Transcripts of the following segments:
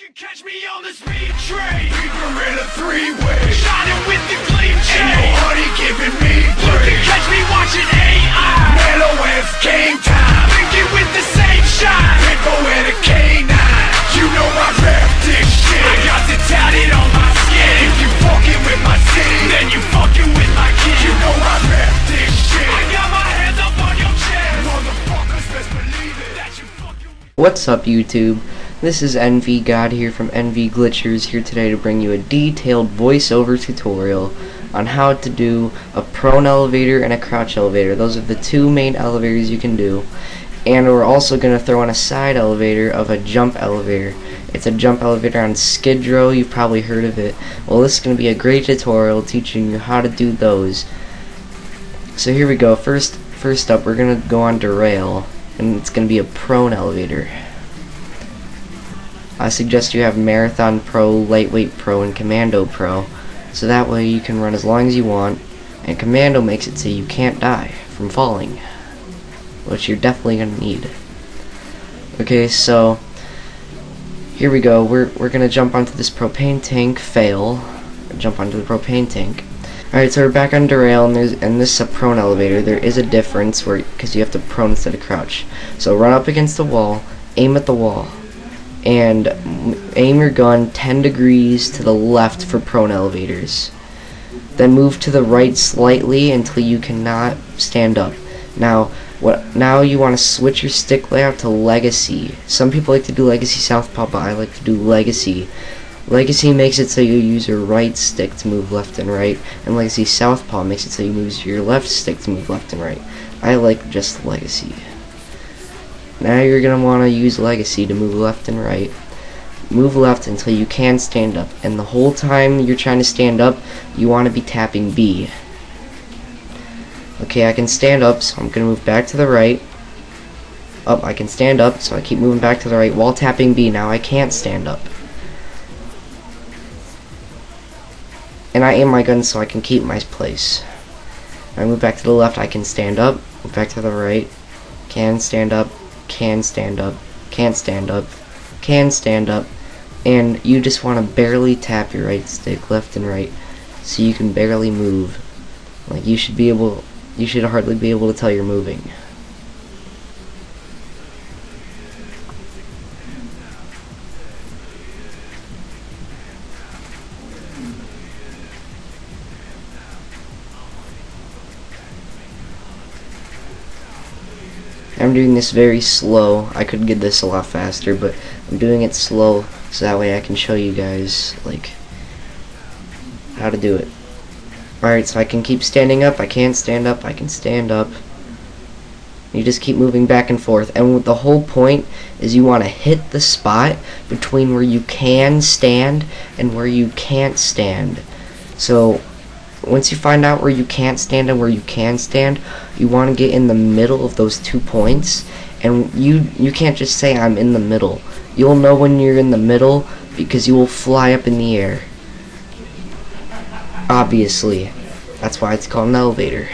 can catch me on the speed train. Deeper in a three-way, shining with the gleam chain. Ain't no honey giving me brain. You can catch me watching AI. Mw2 game time. Thinking with the same shine. Pitbull and a K9. You know I rap this shit. I got it tatted on my skin. If you fucking with my city, then you fucking with my kid. You know I rap this shit. I got my hands up on your chest. Motherfuckers best believe it that you fucking with. What's up, YouTube? This is NV God here from NV Glitchers, here today to bring you a detailed voiceover tutorial on how to do a prone elevator and a crouch elevator. Those are the two main elevators you can do. And we're also going to throw in a side elevator of a jump elevator. It's a jump elevator on Skid Row. You've probably heard of it. Well, this is going to be a great tutorial teaching you how to do those. So here we go. First up, we're going to go on derail, and it's going to be a prone elevator. I suggest you have Marathon Pro, Lightweight Pro, and Commando Pro, so that way you can run as long as you want, and Commando makes it so you can't die from falling, which you're definitely going to need. Okay, so here we go. We're going to jump onto this propane tank, fail, jump onto the propane tank. Alright, so we're back on derail, and this is a prone elevator. There is a difference because you have to prone instead of crouch. So run up against the wall, aim at the wall, and aim your gun 10 degrees to the left for prone elevators. Then move to the right slightly until you cannot stand up. Now you want to switch your stick layout to Legacy. Some people like to do Legacy Southpaw, but I like to do Legacy. Legacy makes it so you use your right stick to move left and right, and Legacy Southpaw makes it so you use your left stick to move left and right. I like just Legacy. Now you're going to want to use Legacy to move left and right. Move left until you can stand up, and the whole time you're trying to stand up, you want to be tapping B. Okay, I can stand up, so I'm going to move back to the right. Up, I can stand up, so I keep moving back to the right while tapping B. Now I can't stand up. And I aim my gun so I can keep my place. I move back to the left, I can stand up. Move back to the right, can stand up, can stand up, can't stand up, can stand up, and you just want to barely tap your right stick left and right so you can barely move. Like you should hardly be able to tell you're moving. I'm doing this very slow. I could get this a lot faster, but I'm doing it slow so that way I can show you guys like how to do it. Alright, so I can keep standing up, I can't stand up, I can stand up. You just keep moving back and forth, and the whole point is you want to hit the spot between where you can stand and where you can't stand. So once you find out where you can't stand and where you can stand, you want to get in the middle of those 2 points, and you can't just say I'm in the middle. You'll know when you're in the middle because you will fly up in the air. Obviously, that's why it's called an elevator.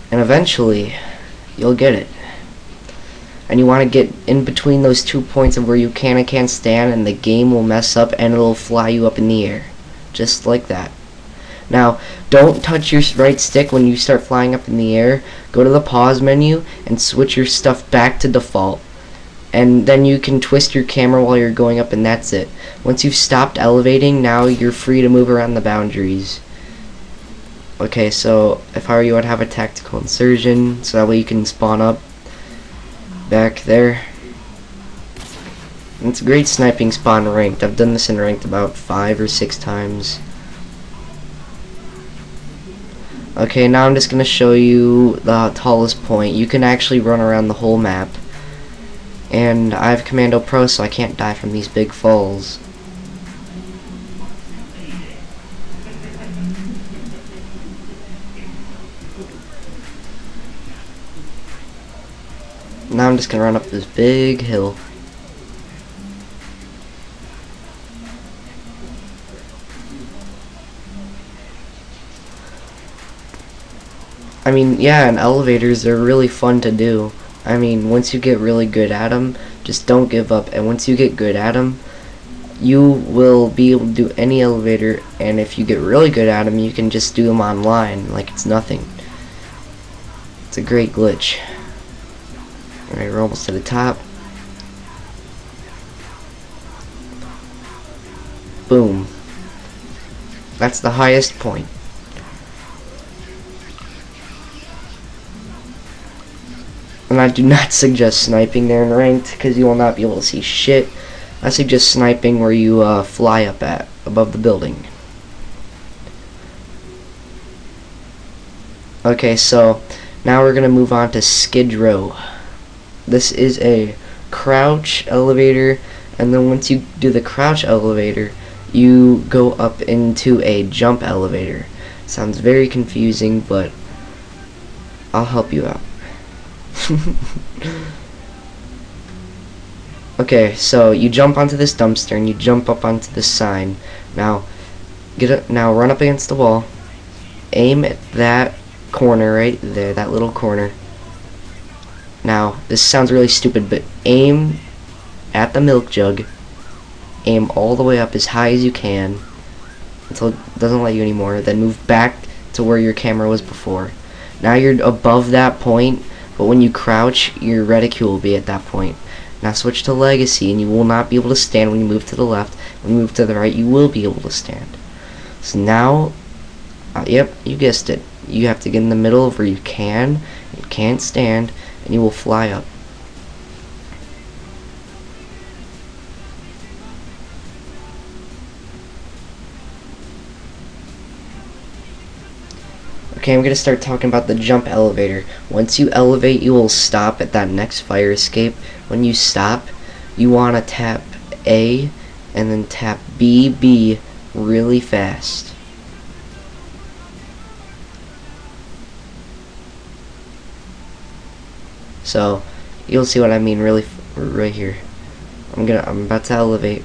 And eventually, you'll get it. And you want to get in between those 2 points of where you can and can't stand, and the game will mess up and it'll fly you up in the air. Just like that. Now, don't touch your right stick when you start flying up in the air. Go to the pause menu and switch your stuff back to default. And then you can twist your camera while you're going up, and that's it. Once you've stopped elevating, now you're free to move around the boundaries. Okay, so if I were you, I'd have a tactical insertion, so that way you can spawn up back there. And it's a great sniping spawn ranked. I've done this in ranked about 5 or 6 times. Okay, now I'm just going to show you the tallest point. You can actually run around the whole map. And I have Commando Pro, so I can't die from these big falls. Now I'm just going to run up this big hill. I mean, yeah, and elevators are really fun to do. I mean, once you get really good at them, just don't give up. And once you get good at them, you will be able to do any elevator. And if you get really good at them, you can just do them online like it's nothing. It's a great glitch. Alright, we're almost to the top. Boom. That's the highest point. And I do not suggest sniping there in ranked, because you will not be able to see shit. I suggest sniping where you fly up at, above the building. Okay, so now we're going to move on to Skid Row. This is a crouch elevator, and then once you do the crouch elevator, you go up into a jump elevator. Sounds very confusing, but I'll help you out. Okay, so you jump onto this dumpster and you jump up onto this sign. Now run up against the wall. Aim at that corner right there, that little corner. Now, this sounds really stupid, but aim at the milk jug. Aim all the way up as high as you can until it doesn't let you anymore. Then move back to where your camera was before. Now you're above that point, but when you crouch, your reticule will be at that point. Now switch to Legacy, and you will not be able to stand when you move to the left. When you move to the right, you will be able to stand. So now, yep, you guessed it. You have to get in the middle of where you can't stand, and you will fly up. Okay, I'm going to start talking about the jump elevator. Once you elevate, you will stop at that next fire escape. When you stop, you want to tap A and then tap B really fast. So, you'll see what I mean really right here. I'm about to elevate.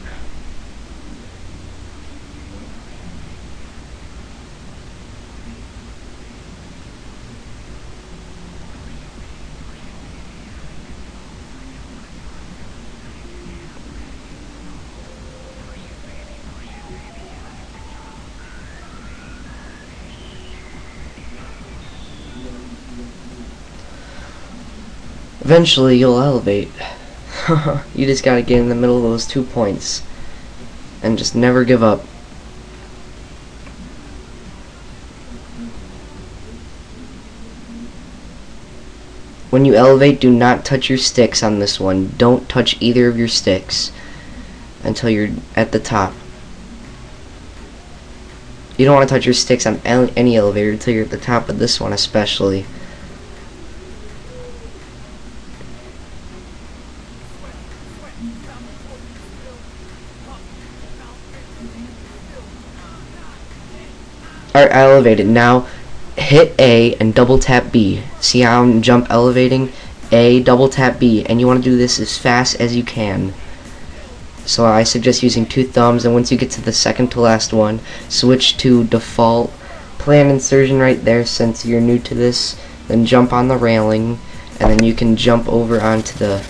Eventually, you'll elevate. You just gotta get in the middle of those 2 points. And just never give up. When you elevate, do not touch your sticks on this one. Don't touch either of your sticks until you're at the top. You don't want to touch your sticks on any elevator until you're at the top, but this one especially. Alright, I elevated. Now hit A and double tap B. See how I'm jump elevating? A, double tap B, and you want to do this as fast as you can. So I suggest using 2 thumbs, and once you get to the second to last one, switch to default plan insertion right there since you're new to this. Then jump on the railing, and then you can jump over onto the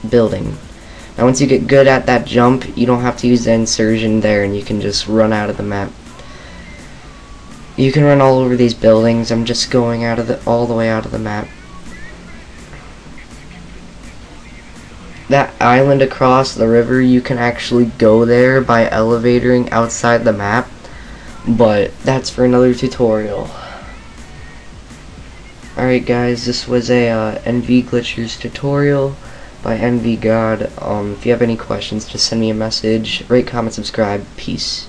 building. Now once you get good at that jump, you don't have to use the insertion there, and you can just run out of the map. You can run all over these buildings. I'm just going all the way out of the map. That island across the river, you can actually go there by elevatoring outside the map, but that's for another tutorial. Alright guys, this was a NV Glitchers tutorial by NV God. If you have any questions, just send me a message, rate, comment, subscribe, peace.